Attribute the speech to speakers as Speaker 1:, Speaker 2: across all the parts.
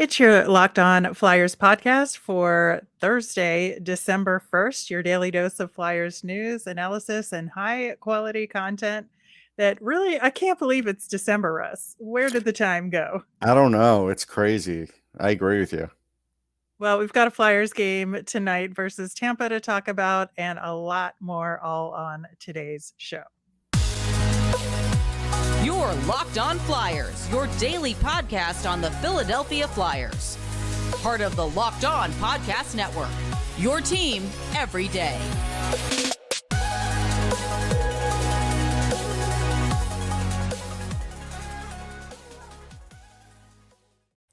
Speaker 1: It's your Locked On Flyers podcast for Thursday, December 1st, your daily dose of Flyers news, analysis, and high quality content that really, I can't believe it's December, Russ. Where did the time go?
Speaker 2: I don't know. It's crazy. I agree with you.
Speaker 1: Well, we've got a Flyers game tonight versus Tampa to talk about and a lot more all on today's show.
Speaker 3: Your Locked On Flyers, your daily podcast on the Philadelphia Flyers. Part of the Locked On Podcast Network, your team every day.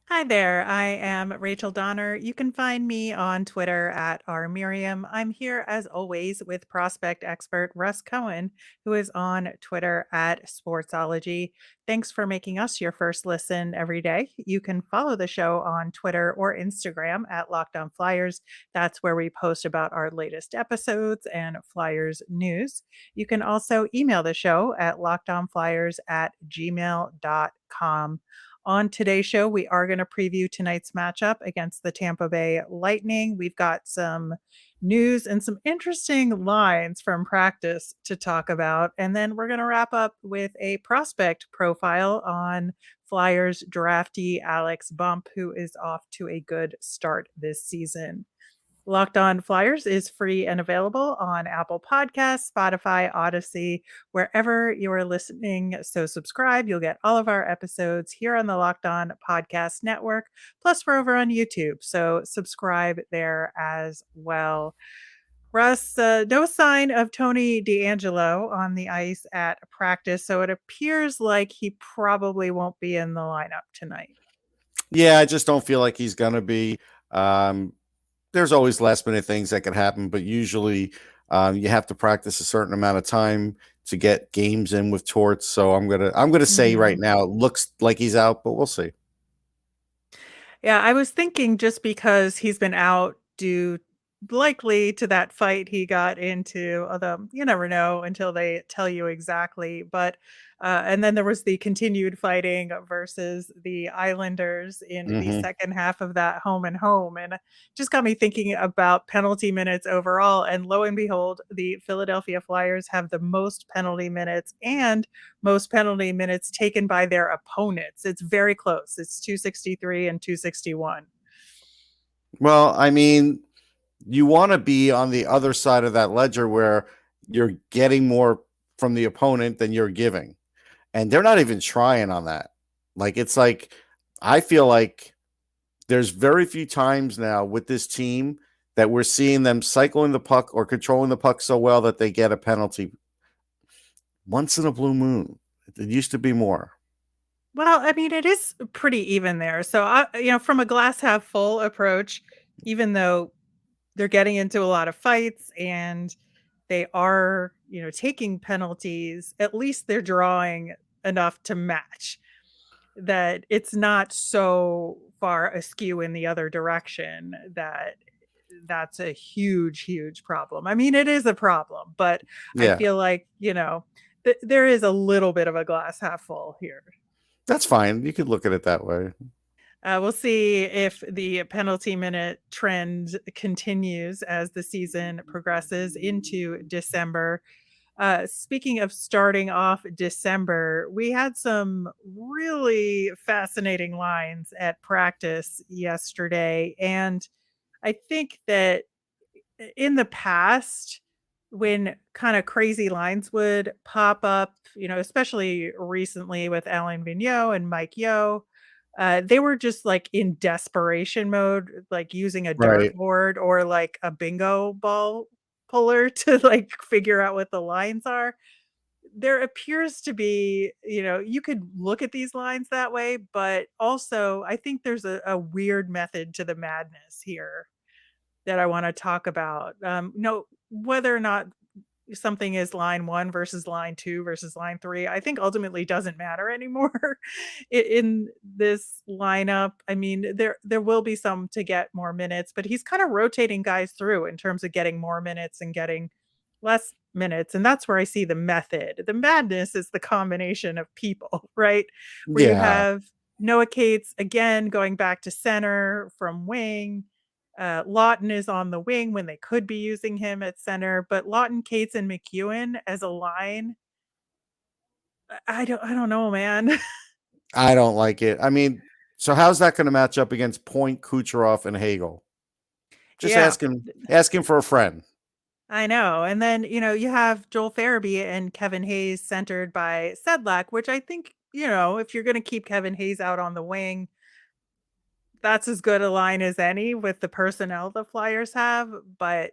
Speaker 1: Hi there, I am Rachel Donner. You can find me on Twitter at rmiriam. I'm here as always with prospect expert Russ Cohen, who is on Twitter at Sportsology. Thanks for making us your first listen every day. You can follow the show on Twitter or Instagram at Locked On Flyers. That's where we post about our latest episodes and Flyers news. You can also email the show at lockedonflyers@gmail.com. On today's show, we are going to preview tonight's matchup against the Tampa Bay Lightning. We've got some news and some interesting lines from practice to talk about. And then we're going to wrap up with a prospect profile on Flyers draftee Alex Bump, who is off to a good start this season. Locked On Flyers is free and available on Apple Podcasts, Spotify, Odyssey, wherever you are listening. So subscribe. You'll get all of our episodes here on the Locked On Podcast Network. Plus, we're over on YouTube. So subscribe there as well. Russ, no sign of Tony DeAngelo on the ice at practice. So it appears like he probably won't be in the lineup tonight.
Speaker 2: Yeah, I just don't feel like he's going to be. Um, there's always last minute things that could happen, but usually you have to practice a certain amount of time to get games in with Torts. So I'm gonna say right
Speaker 1: Mhm.
Speaker 2: now it looks like he's out, but we'll see.
Speaker 1: Yeah, I was thinking just because he's been out due likely to that fight he got into, although you never know until they tell you exactly. But and then there was the continued fighting versus the Islanders in the
Speaker 2: Hmm.
Speaker 1: second half of that home and home, and just got me thinking about penalty minutes overall. And lo and behold, the Philadelphia Flyers have the most penalty minutes and most penalty minutes taken by their opponents. It's very close. It's 263 and 261.
Speaker 2: Well, I mean, you want to be on the other side of that ledger where you're getting more from the opponent than you're giving. And they're not even trying on that. It's like, I feel like there's very few times now with this team that we're seeing them cycling the puck or controlling the puck so well that they get a penalty. Once in a blue moon. It used to be more.
Speaker 1: Well, I mean, it is pretty even there. So, from a glass half full approach, even though they're getting into a lot of fights and they are, taking penalties, at least they're drawing enough to match that it's not so far askew in the other direction that that's a huge, huge problem. I mean, it is a problem, but I
Speaker 2: Yeah,
Speaker 1: feel like, there is a little bit of a glass half full here.
Speaker 2: that's fine. You could look at it that way.
Speaker 1: We'll see if the penalty minute trend continues as the season progresses into December. Speaking of starting off December, we had some really fascinating lines at practice yesterday. And I think that in the past, when kind of crazy lines would pop up, especially recently with Alan Vigneault and Mike Yeo, they were just like in desperation mode, like using a
Speaker 2: Right.
Speaker 1: dartboard or like a bingo ball puller to like figure out what the lines are. There appears to be, you could look at these lines that way, but also I think there's a weird method to the madness here that I wanna talk about. Whether or not something is line 1 versus line 2 versus line 3, I think ultimately doesn't matter anymore in this lineup. I mean, there will be some to get more minutes, but he's kinda rotating guys through in terms of getting more minutes and getting less minutes, and that's where I see the method. The madness is the combination of people, right? Where you
Speaker 2: Yeah.
Speaker 1: have Noah Cates, again, going back to center from wing. Lawton is on the wing when they could be using him at center, but Lawton, Cates, and McEwen as a line, I don't know, man.
Speaker 2: I don't like it. I mean, so how's that going to match up against Point, Kucherov, and Hagel? Just
Speaker 1: Yeah,
Speaker 2: ask him for a friend.
Speaker 1: I know. And then, you have Joel Farabee and Kevin Hayes centered by Sedlak, which I think, if you're going to keep Kevin Hayes out on the wing, that's as good a line as any with the personnel the Flyers have. But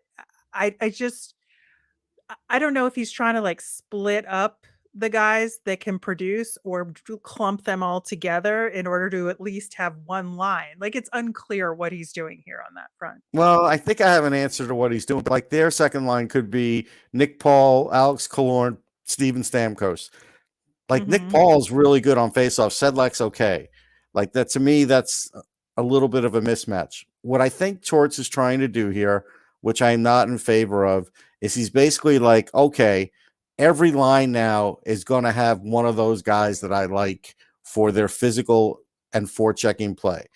Speaker 1: I just, I don't know if he's trying to like split up the guys that can produce or clump them all together in order to at least have one line. Like it's unclear what he's doing here on that front.
Speaker 2: Well, I think I have an answer to what he's doing. Like their second line could be Nick Paul, Alex Killorn, Steven Stamkos. Like Nick
Speaker 1: Mhm.
Speaker 2: Paul's really good on faceoff. Sedlak's okay. Like that to me, that's a little bit of a mismatch. What I think Torts is trying to do here, which I'm not in favor of, is he's basically like, okay, every line now is going to have one of those guys that I like for their physical and forechecking play.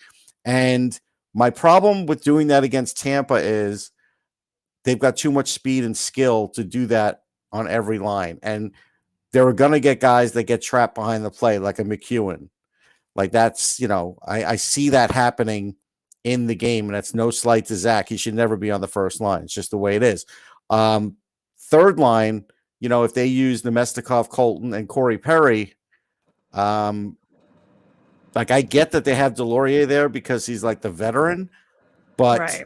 Speaker 2: And my problem with doing that against Tampa is they've got too much speed and skill to do that on every line. And they're going to get guys that get trapped behind the play, like a McEwen. Like that's, I see that happening in the game, and that's no slight to Zach. He should never be on the first line. It's just the way it is. Third line, if they use Nemestikov, Colton, and Corey Perry, like I get that they have Delorier there because he's like the veteran, but
Speaker 1: Right.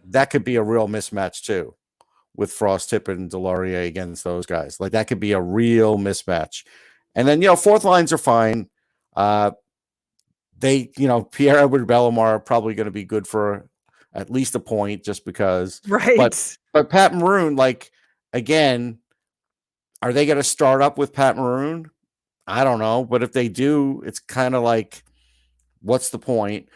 Speaker 2: that could be a real mismatch too with Frost, Tippett, and Delorier against those guys. Like that could be a real mismatch. And then, fourth lines are fine. Pierre-Edouard Bellemare are probably going to be good for at least a point just because. But
Speaker 1: Right.
Speaker 2: Pat Maroon, like, again, are they going to start up with Pat Maroon? I don't know. But if they do, it's kind of like, what's the point?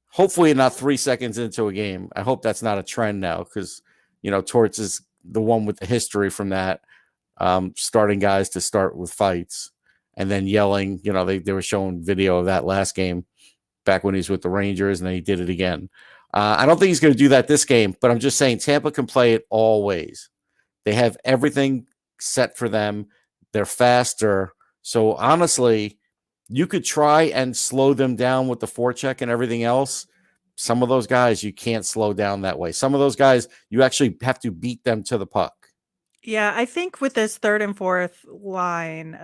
Speaker 2: Hopefully not 3 seconds into a game. I hope that's not a trend now because, Torts is the one with the history from that, starting guys to start with fights and then yelling. They were showing video of that last game back when he was with the Rangers, and then he did it again. I don't think he's going to do that this game, but I'm just saying Tampa can play it all ways. They have everything set for them. They're faster. So honestly, you could try and slow them down with the forecheck and everything else. Some of those guys you can't slow down that way. Some of those guys you actually have to beat them to the puck.
Speaker 1: Yeah, I think with this third and fourth line,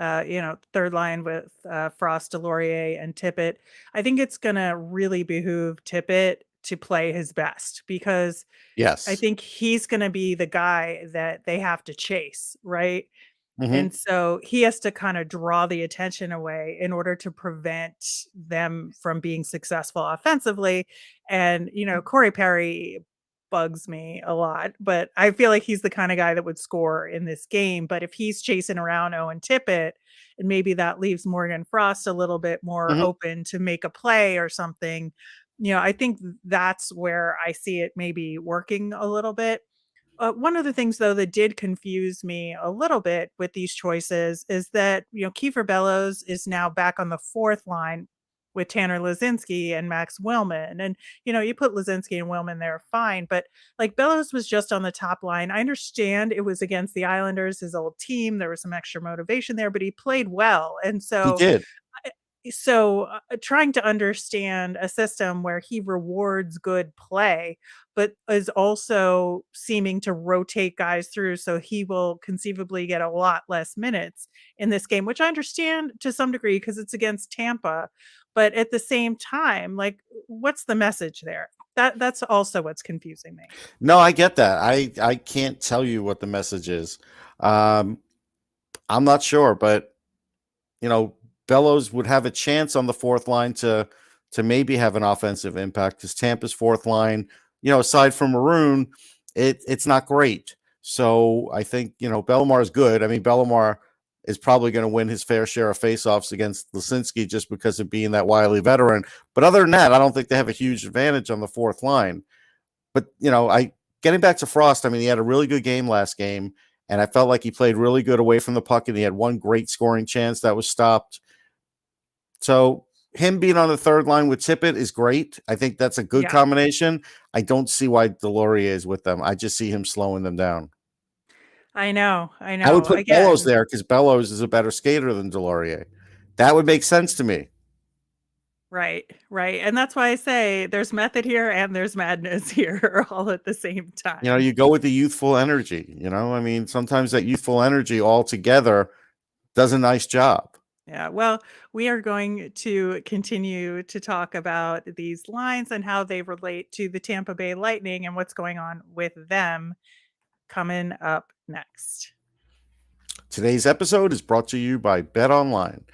Speaker 1: third line with Frost, Delorier, and Tippett, I think it's going to really behoove Tippett to play his best because I
Speaker 2: Yes.
Speaker 1: think he's going to be the guy that they have to chase, right?
Speaker 2: Mm-hmm.
Speaker 1: And so he has to kind of draw the attention away in order to prevent them from being successful offensively. And, Corey Perry bugs me a lot, but I feel like he's the kind of guy that would score in this game. But if he's chasing around Owen Tippett, and maybe that leaves Morgan Frost a little bit more
Speaker 2: Mm-hmm.
Speaker 1: open to make a play or something, I think that's where I see it maybe working a little bit. One of the things, though, that did confuse me a little bit with these choices is that, Kiefer Bellows is now back on the fourth line with Tanner Lazinski and Max Willman. And, you put Lazinski and Willman there, fine. But like Bellows was just on the top line. I understand it was against the Islanders, his old team. There was some extra motivation there, but he played well. And
Speaker 2: He
Speaker 1: so
Speaker 2: did.
Speaker 1: trying to understand a system where he rewards good play but is also seeming to rotate guys through so he will conceivably get a lot less minutes in this game, which I understand to some degree because it's against Tampa, but at the same time, like, what's the message there? That's also what's confusing me.
Speaker 2: No, I get that. I can't tell you what the message is. I'm not sure, but Bellows would have a chance on the fourth line to maybe have an offensive impact because Tampa's fourth line, aside from Maroon, it's not great. So I think Bellemare is good. I mean, Bellemare is probably going to win his fair share of faceoffs against Lisinski just because of being that wily veteran. But other than that, I don't think they have a huge advantage on the fourth line. But getting back to Frost, I mean, he had a really good game last game, and I felt like he played really good away from the puck, and he had one great scoring chance that was stopped. So him being on the third line with Tippett is great. I think that's a good
Speaker 1: Yeah,
Speaker 2: combination. I don't see why Delorier is with them. I just see him slowing them down.
Speaker 1: I know. I
Speaker 2: I would
Speaker 1: know.
Speaker 2: put Bellows
Speaker 1: Again,
Speaker 2: there because Bellows is a better skater than Delorier. That would make sense to me.
Speaker 1: right, right. And that's why I say there's method here and there's madness here all at the same time.
Speaker 2: You go with the youthful energy. I mean, sometimes that youthful energy all together does a nice job.
Speaker 1: Yeah, well, we are going to continue to talk about these lines and how they relate to the Tampa Bay Lightning and what's going on with them coming up next.
Speaker 2: Today's episode is brought to you by Bet Online.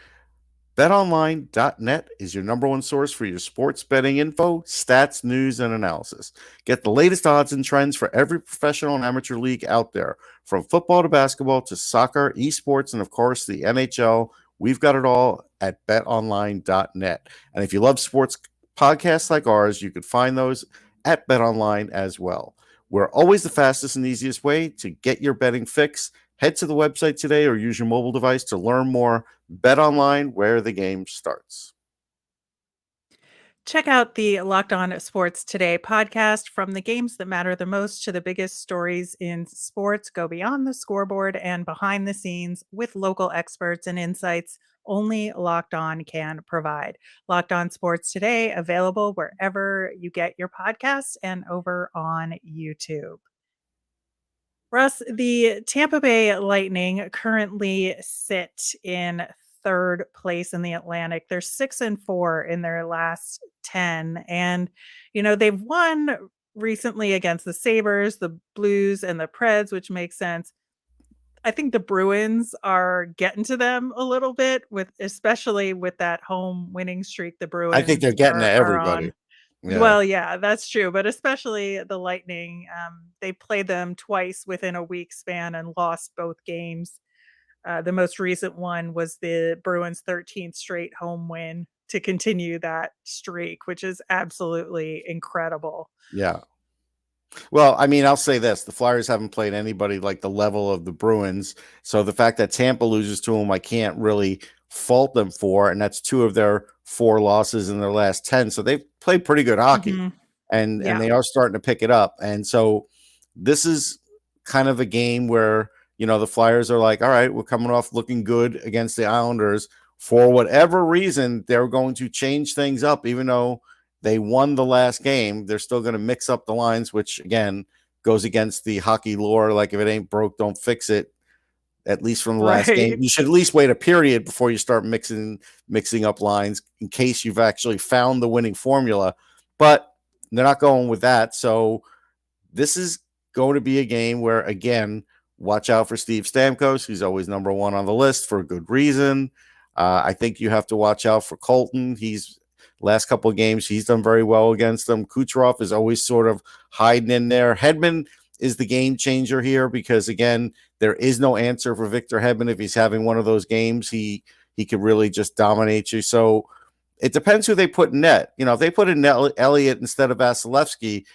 Speaker 2: BetOnline.net is your number one source for your sports betting info, stats, news, and analysis. Get the latest odds and trends for every professional and amateur league out there, from football to basketball to soccer, esports, and of course the NHL. We've got it all at betonline.net. And if you love sports podcasts like ours, you can find those at BetOnline as well. We're always the fastest and easiest way to get your betting fix. Head to the website today or use your mobile device to learn more. Bet Online, where the game starts.
Speaker 1: Check out the Locked On Sports Today podcast. From the games that matter the most to the biggest stories in sports, go beyond the scoreboard and behind the scenes with local experts and insights only Locked On can provide. Locked On Sports Today, available wherever you get your podcasts and over on YouTube. Russ, the Tampa Bay Lightning currently sit in third place in the Atlantic. They're 6-4 in their last 10. And, they've won recently against the Sabres, the Blues, and the Preds, which makes sense. I think the Bruins are getting to them a little bit, especially with that home winning streak the
Speaker 2: I think they're
Speaker 1: Bruins
Speaker 2: getting to
Speaker 1: are
Speaker 2: everybody.
Speaker 1: on.
Speaker 2: Yeah.
Speaker 1: Well, yeah, that's true, but especially the Lightning, they played them twice within a week span and lost both games. The most recent one was the Bruins' 13th straight home win to continue that streak, which is absolutely incredible.
Speaker 2: Yeah. Well, I mean, I'll say this. The Flyers haven't played anybody like the level of the Bruins. So the fact that Tampa loses to them, I can't really fault them for. And that's 2 of their 4 losses in their last 10. So they've played pretty good hockey.
Speaker 1: Mhm.
Speaker 2: And
Speaker 1: Yeah.
Speaker 2: they are starting to pick it up. And so this is kind of a game where, the Flyers are like, all right, we're coming off looking good against the Islanders. For whatever reason, they're going to change things up, even though they won the last game. They're still going to mix up the lines, which again goes against the hockey lore. Like, if it ain't broke, don't fix it. At least from the last game,
Speaker 1: Right.
Speaker 2: you should at least wait a period before you start mixing up lines in case you've actually found the winning formula. But they're not going with that. So this is going to be a game where, again, watch out for Steve Stamkos. He's always number 1 on the list for a good reason. I think you have to watch out for Colton. Last couple of games, he's done very well against them. Kucherov is always sort of hiding in there. Hedman is the game changer here because, again, there is no answer for Victor Hedman. If he's having one of those games, he could really just dominate you. So it depends who they put in net. If they put in Elliott instead of Vasilevsky,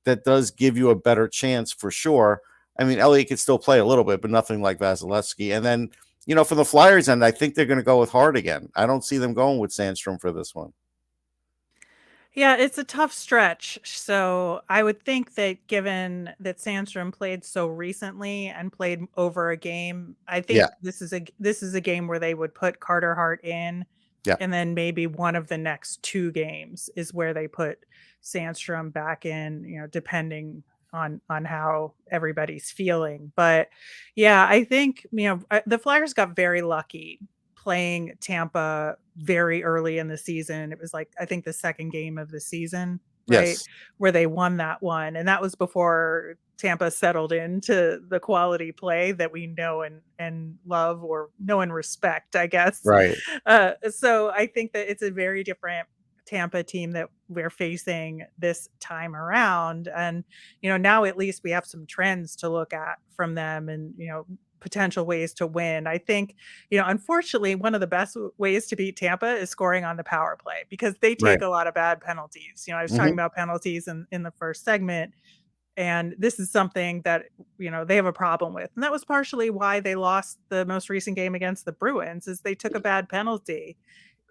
Speaker 2: that does give you a better chance for sure. I mean, Elliott could still play a little bit, but nothing like Vasilevsky. And then, for the Flyers end, I think they're going to go with Hart again. I don't see them going with Sandstrom for this one.
Speaker 1: Yeah, it's a tough stretch. So I would think that given that Sandstrom played so recently and played over a game, I
Speaker 2: Yeah.
Speaker 1: think this is a game where they would put Carter Hart in,
Speaker 2: Yeah.
Speaker 1: and then maybe one of the next 2 games is where they put Sandstrom back in, depending on how everybody's feeling. But yeah, I think, the Flyers got very lucky playing Tampa very early in the season. It was like, I think the second game of the season, right?
Speaker 2: Yes.
Speaker 1: Where they won that one. And that was before Tampa settled into the quality play that we know and love, or know and respect, I guess.
Speaker 2: Right.
Speaker 1: So I think that it's a very different Tampa team that we're facing this time around. And, now at least we have some trends to look at from them, and, potential ways to win. I think, unfortunately, one of the best ways to beat Tampa is scoring on the power play, because they take
Speaker 2: Right.
Speaker 1: a lot of bad penalties. I was
Speaker 2: Mhm.
Speaker 1: talking about penalties in the first segment, and this is something that, they have a problem with. And that was partially why they lost the most recent game against the Bruins, is they took a bad penalty.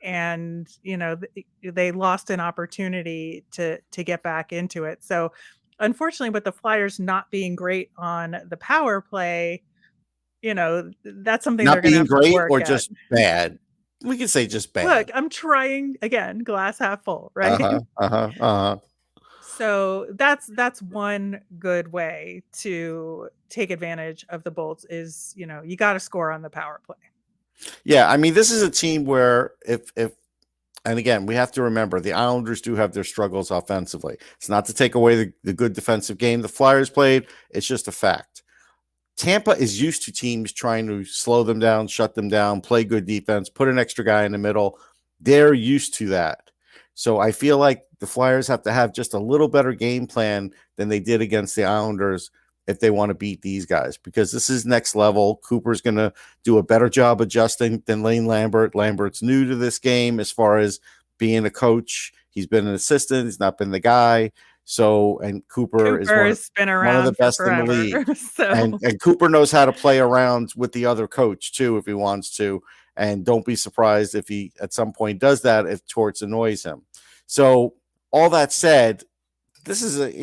Speaker 1: and they lost an opportunity to get back into it. So unfortunately, with the Flyers not being great on the power play, that's something they're
Speaker 2: Not
Speaker 1: going to
Speaker 2: being
Speaker 1: have to
Speaker 2: great
Speaker 1: work
Speaker 2: or
Speaker 1: at.
Speaker 2: just bad. We can say just
Speaker 1: Look,
Speaker 2: bad.
Speaker 1: I'm trying again, glass half full, right?
Speaker 2: Uh-huh. Uh-huh. Uh-huh.
Speaker 1: So that's one good way to take advantage of the Bolts is, you got to score on the power play.
Speaker 2: Yeah, I mean, this is a team where if and again, we have to remember the Islanders do have their struggles offensively. It's not to take away the good defensive game the Flyers played. It's just a fact. Tampa is used to teams trying to slow them down, shut them down, play good defense, put an extra guy in the middle. They're used to that. So I feel like the Flyers have to have just a little better game plan than they did against the Islanders if they want to beat these guys, because this is next level. Cooper's going to do a better job adjusting than Lane Lambert. Lambert's new to this game as far as being a coach. He's been an assistant. He's not been the guy. So, and Cooper is
Speaker 1: Cooper's been
Speaker 2: one of the
Speaker 1: around for
Speaker 2: best in the
Speaker 1: forever.
Speaker 2: league. And
Speaker 1: So
Speaker 2: Cooper knows how to play around with the other coach too if he wants to. And don't be surprised if he at some point does that if Torts annoys him. So all that said, this is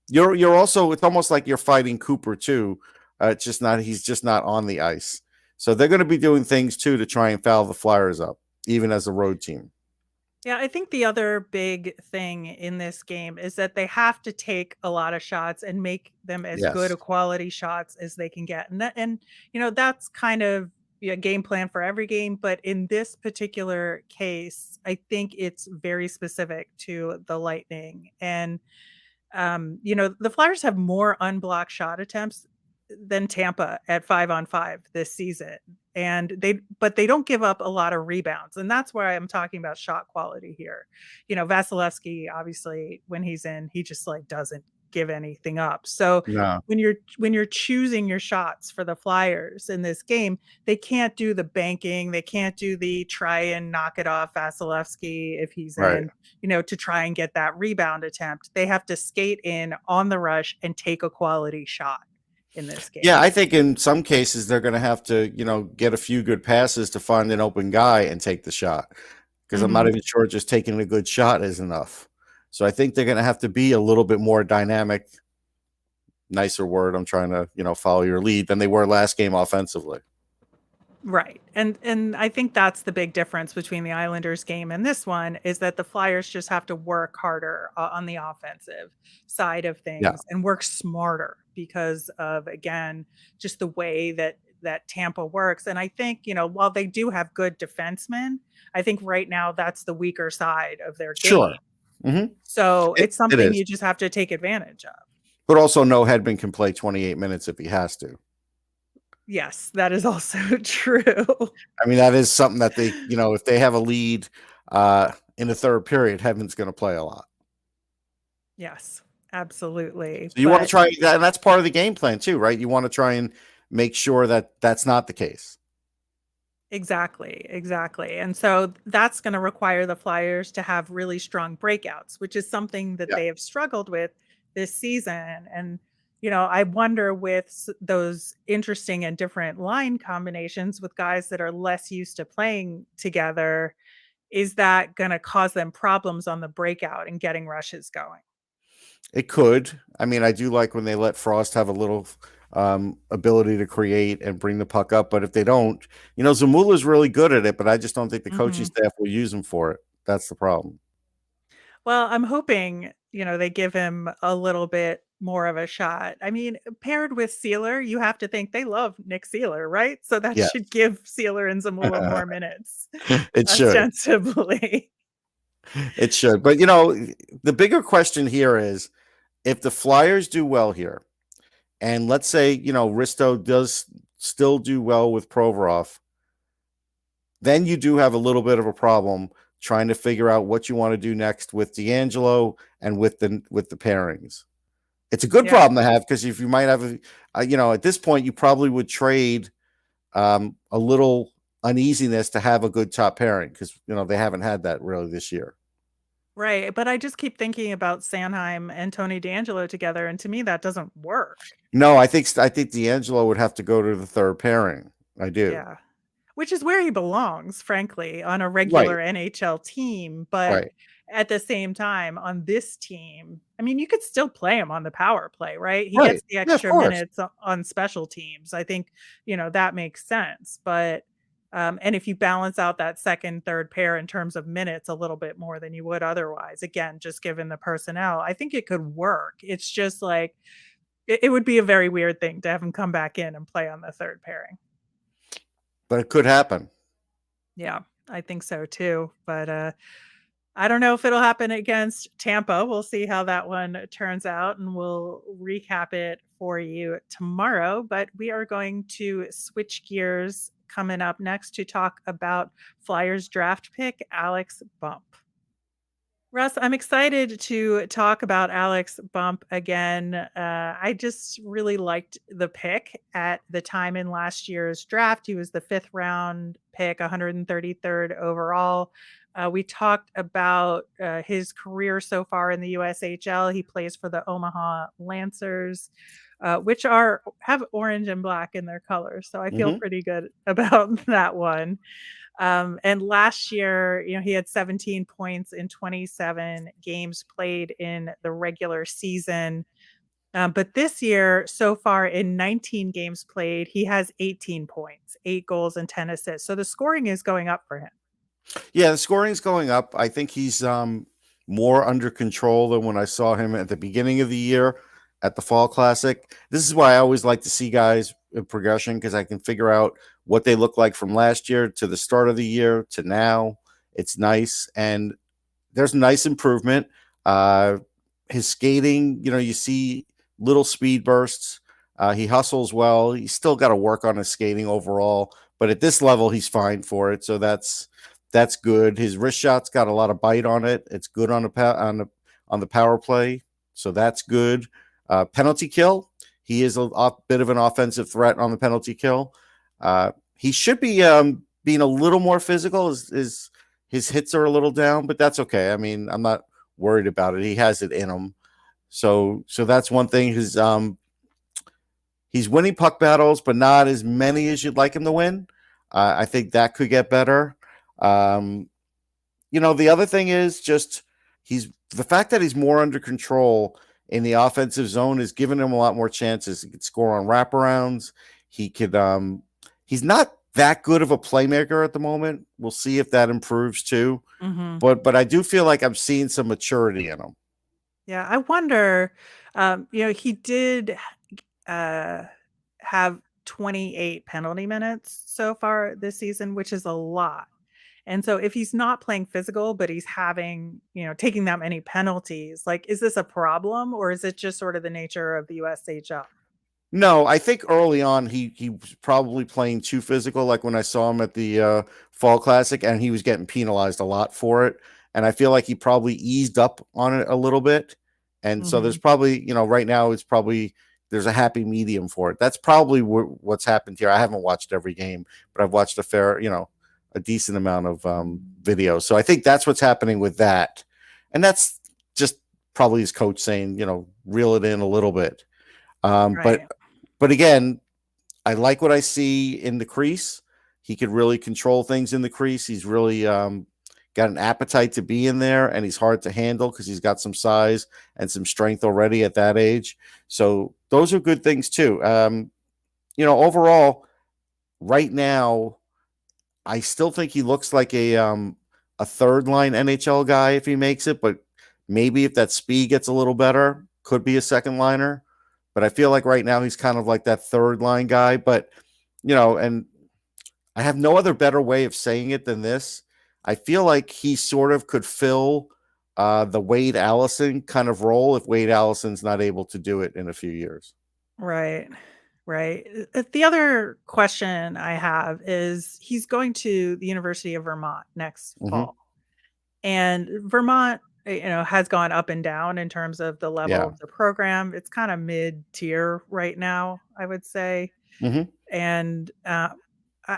Speaker 2: you're also, it's almost like you're fighting Cooper too. It's just not, he's just not on the ice. So they're going to be doing things too to try and foul the Flyers up, even as a road team.
Speaker 1: yeah, I think the other big thing in this game is that they have to take a lot of shots and make them as good a
Speaker 2: Yes.
Speaker 1: quality shots as they can get. That's kind of a game plan for every game, but in this particular case, I think it's very specific to the Lightning. And the Flyers have more unblocked shot attempts than Tampa at 5-on-5 this season. And they don't give up a lot of rebounds. And that's why I'm talking about shot quality here. Vasilevsky, obviously, when he's in, he just like doesn't give anything up. So
Speaker 2: No.
Speaker 1: when you're choosing your shots for the Flyers in this game, they can't do the banking, they can't do the try and knock it off Vasilevsky if he's
Speaker 2: Right.
Speaker 1: in, to try and get that rebound attempt. They have to skate in on the rush and take a quality shot in this game.
Speaker 2: Yeah, I think in some cases they're going to have to, get a few good passes to find an open guy and take the shot. Because I'm not even sure just taking a good shot is enough. So I think they're going to have to be a little bit more dynamic, nicer word. I'm trying to, follow your lead than they were last game offensively.
Speaker 1: Right. And I think that's the big difference between the Islanders game and this one is that the Flyers just have to work harder on the offensive side of
Speaker 2: Yeah.
Speaker 1: things and work smarter because of, again, just the way that Tampa works. And I think, while they do have good defensemen, I think right now that's the weaker side of their
Speaker 2: Sure.
Speaker 1: game. So
Speaker 2: It
Speaker 1: it's something
Speaker 2: is.
Speaker 1: you just have to take advantage of.
Speaker 2: But also, no Hedman can play 28 minutes if he has to.
Speaker 1: Yes, that is also true.
Speaker 2: I mean, that is something that they, if they have a lead in the third period, Hedman's going to play a lot.
Speaker 1: Yes, absolutely.
Speaker 2: So you want to try that, and that's part of the game plan too, right? You want to try and make sure that that's not the case.
Speaker 1: Exactly. And so that's going to require the Flyers to have really strong breakouts, which is something that
Speaker 2: Yeah.
Speaker 1: they have struggled with this season. And, I wonder with those interesting and different line combinations with guys that are less used to playing together, is that going to cause them problems on the breakout and getting rushes going?
Speaker 2: It could. I mean, I do like when they let Frost have a little ability to create and bring the puck up. But if they don't, Zamula's really good at it, but I just don't think the coaching staff will use him for it. That's the problem.
Speaker 1: Well, I'm hoping, they give him a little bit more of a shot. I mean, paired with Sealer, you have to think they love Nick Sealer, right? So that
Speaker 2: Yeah.
Speaker 1: should give Sealer and Zamula more minutes,
Speaker 2: It should.
Speaker 1: ostensibly.
Speaker 2: It should. But, the bigger question here is if the Flyers do well here, and let's say, Risto does still do well with Provorov, then you do have a little bit of a problem trying to figure out what you want to do next with D'Angelo and with the pairings. It's a good problem to have because if you might have, at this point, you probably would trade a little uneasiness to have a good top pairing because, they haven't had that really this year.
Speaker 1: Right. But I just keep thinking about Sanheim and Tony D'Angelo together. And to me, that doesn't work.
Speaker 2: No, I think D'Angelo would have to go to the third pairing. I do.
Speaker 1: Yeah. which is where he belongs, frankly, on a
Speaker 2: Right,
Speaker 1: regular NHL team. But
Speaker 2: right,
Speaker 1: at the same time, on this team, I mean, you could still play him on the power play, right? He
Speaker 2: right.
Speaker 1: gets the
Speaker 2: Yeah, of
Speaker 1: extra
Speaker 2: course.
Speaker 1: minutes on special teams. I think, that makes sense. But, and if you balance out that second, third pair in terms of minutes a little bit more than you would otherwise, again, just given the personnel, I think it could work. It's just like, it would be a very weird thing to have him come back in and play on the third pairing.
Speaker 2: But it could happen.
Speaker 1: Yeah, I think so too. But I don't know if it'll happen against Tampa. We'll see how that one turns out, and we'll recap it for you tomorrow. But we are going to switch gears coming up next to talk about Flyers draft pick Alex Bump. Russ, I'm excited to talk about Alex Bump again. I just really liked the pick at the time in last year's draft. He was the fifth round pick, 133rd overall. We talked about his career so far in the USHL. He plays for the Omaha Lancers, which have orange and black in their colors. So I feel
Speaker 2: Hmm.
Speaker 1: pretty good about that one. And last year, he had 17 points in 27 games played in the regular season. But this year, so far in 19 games played, he has 18 points, 8 goals, and 10 assists. So the scoring is going up for him.
Speaker 2: Yeah, the scoring's going up. I think he's more under control than when I saw him at the beginning of the year at the Fall Classic. This is why I always like to see guys in progression, because I can figure out what they look like from last year to the start of the year to now. It's nice, and there's nice improvement. Uh, his skating, you see little speed bursts. He hustles well. He's still got to work on his skating overall, but at this level, he's fine for it. So that's good. His wrist shot's got a lot of bite on it. It's good on the power play, so that's good. Penalty kill, he is a bit of an offensive threat on the penalty kill. He should be being a little more physical. His hits are a little down, but that's okay. I mean, I'm not worried about it. He has it in him. So that's one thing. He's winning puck battles, but not as many as you'd like him to win. I think that could get better. Um, the other thing is just he's the fact that he's more under control in the offensive zone is giving him a lot more chances. He could score on wraparounds. He could. He's not that good of a playmaker at the moment. We'll see if that improves too.
Speaker 1: Hmm.
Speaker 2: But I do feel like I'm seeing some maturity in him.
Speaker 1: Yeah, I wonder. He did uh, have 28 penalty minutes so far this season, which is a lot. And so if he's not playing physical, but he's having, taking that many penalties, like, is this a problem or is it just sort of the nature of the USHL?
Speaker 2: No, I think early on he was probably playing too physical. Like when I saw him at the Fall Classic, and he was getting penalized a lot for it. And I feel like he probably eased up on it a little bit. And so there's
Speaker 1: Hmm.
Speaker 2: probably, right now it's probably there's a happy medium for it. That's probably what's happened here. I haven't watched every game, but I've watched a decent amount of videos. So I think that's what's happening with that. And that's just probably his coach saying, reel it in a little bit. Um, but
Speaker 1: Right.
Speaker 2: but again, I like what I see in the crease. He could really control things in the crease. He's really got an appetite to be in there, and he's hard to handle because he's got some size and some strength already at that age. So those are good things too. Overall, right now, I still think he looks like a third line NHL guy if he makes it, but maybe if that speed gets a little better, could be a second liner. But I feel like right now he's kind of like that third line guy. But and I have no other better way of saying it than this. I feel like he sort of could fill the Wade Allison kind of role if Wade Allison's not able to do it in a few years.
Speaker 1: Right. Right. The other question I have is he's going to the University of Vermont next
Speaker 2: Hmm.
Speaker 1: fall. And Vermont, has gone up and down in terms of the level
Speaker 2: Yeah.
Speaker 1: of the program. It's kind of mid-tier right now, I would say.
Speaker 2: Hmm.
Speaker 1: And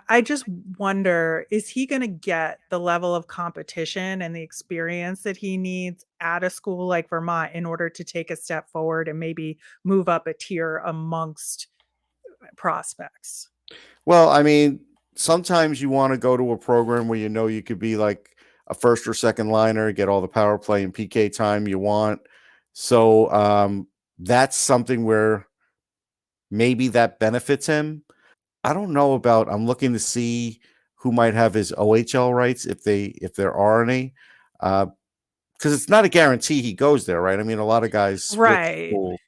Speaker 1: I just wonder, is he going to get the level of competition and the experience that he needs at a school like Vermont in order to take a step forward and maybe move up a tier amongst prospects?
Speaker 2: Well, I mean, sometimes you want to go to a program where you know you could be like a first or second liner, get all the power play and PK time you want. So that's something where maybe that benefits him. I don't know about. I'm looking to see who might have his OHL rights if there are any, because it's not a guarantee he goes there, right? I mean, a lot of guys switch
Speaker 1: Right.
Speaker 2: schools.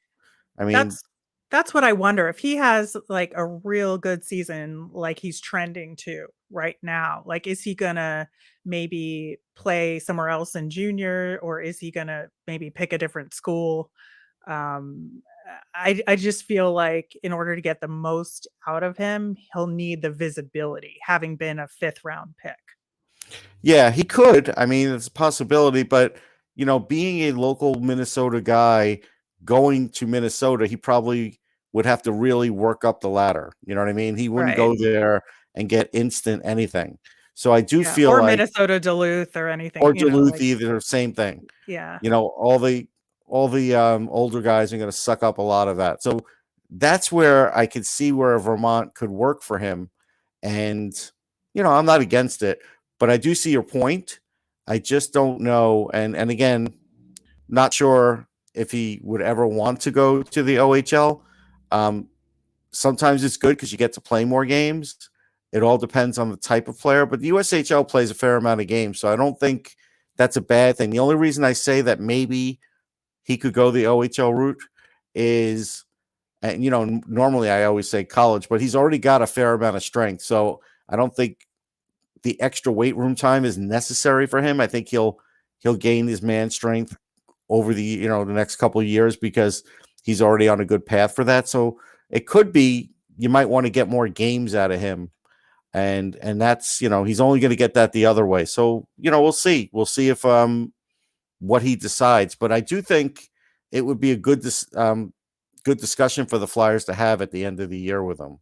Speaker 2: I mean,
Speaker 1: That's that's what I wonder if he has like a real good season like he's trending to right now. Like is he going to maybe play somewhere else in junior or is he going to maybe pick a different school? Um I just feel like in order to get the most out of him, he'll need the visibility having been a 5th round pick.
Speaker 2: yeah, he could. I mean, it's a possibility, but being a local Minnesota guy going to Minnesota, he probably would have to really work up the ladder. You know what I mean? He wouldn't
Speaker 1: Right.
Speaker 2: go there and get instant anything. So I do
Speaker 1: Yeah,
Speaker 2: feel
Speaker 1: or
Speaker 2: like,
Speaker 1: Minnesota Duluth or anything,
Speaker 2: or Duluth,
Speaker 1: like
Speaker 2: either same thing.
Speaker 1: yeah.
Speaker 2: All the older guys are going to suck up a lot of that. So that's where I could see where Vermont could work for him. And I'm not against it, but I do see your point. I just don't know. And again, not sure if he would ever want to go to the OHL. Um, Sometimes it's good because you get to play more games. It all depends on the type of player, but the USHL plays a fair amount of games, so I don't think that's a bad thing. The only reason I say that maybe he could go the OHL route is, and normally I always say college, but he's already got a fair amount of strength, so I don't think the extra weight room time is necessary for him. I think he'll gain his man strength over the next couple of years because he's already on a good path for that. So it could be you might want to get more games out of him, and that's he's only going to get that the other way. So we'll see if what he decides. But I do think it would be a good discussion for the Flyers to have at the end of the year with him.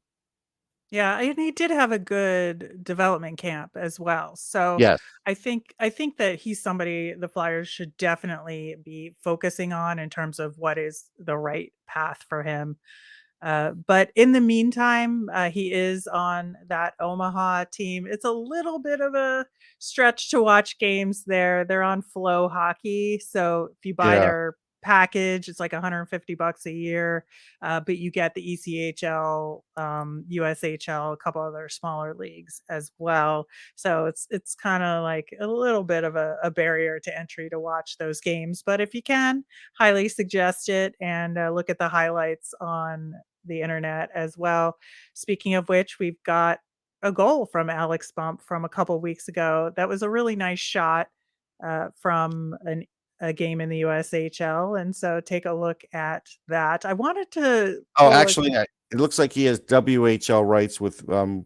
Speaker 1: Yeah, and he did have a good development camp as well. So
Speaker 2: Yes.
Speaker 1: I think that he's somebody the Flyers should definitely be focusing on in terms of what is the right path for him. But in the meantime, he is on that Omaha team. It's a little bit of a stretch to watch games there. They're on Flow Hockey, so if you buy
Speaker 2: Yeah.
Speaker 1: their package, it's like $150 a year, but you get the ECHL, USHL, a couple other smaller leagues as well. So it's kind of like a little bit of a barrier to entry to watch those games. But if you can, highly suggest it and look at the highlights on the internet as well. Speaking of which, we've got a goal from Alex Bump from a couple weeks ago. That was a really nice shot from a game in the USHL, and so take a look at that. I wanted to
Speaker 2: Oh,
Speaker 1: pull a
Speaker 2: actually, it looks like he has WHL rights with the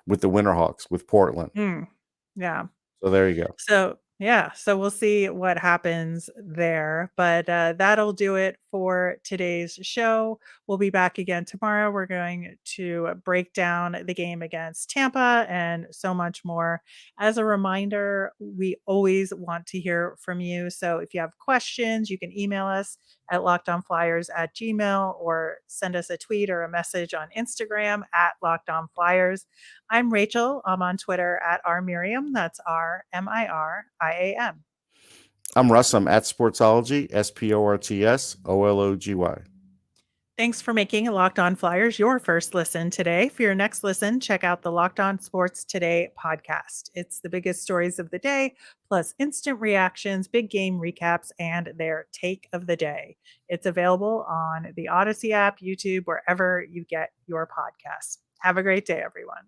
Speaker 2: Winterhawks with Portland.
Speaker 1: yeah.
Speaker 2: So there you go.
Speaker 1: So, yeah, so we'll see what happens there. But that'll do it for today's show. We'll be back again tomorrow. We're going to break down the game against Tampa and so much more. As a reminder, we always want to hear from you. So if you have questions, you can email us at lockedonflyers@gmail or send us a tweet or a message on Instagram at lockedonflyers. I'm Rachel. I'm on Twitter at rmiriam. That's RMIRIAM.
Speaker 2: I'm Russ. I'm at Sportsology, SPORTSOLOGY.
Speaker 1: Thanks for making Locked On Flyers your first listen today. For your next listen, check out the Locked On Sports Today podcast. It's the biggest stories of the day, plus instant reactions, big game recaps, and their take of the day. It's available on the Odyssey app, YouTube, wherever you get your podcasts. Have a great day, everyone.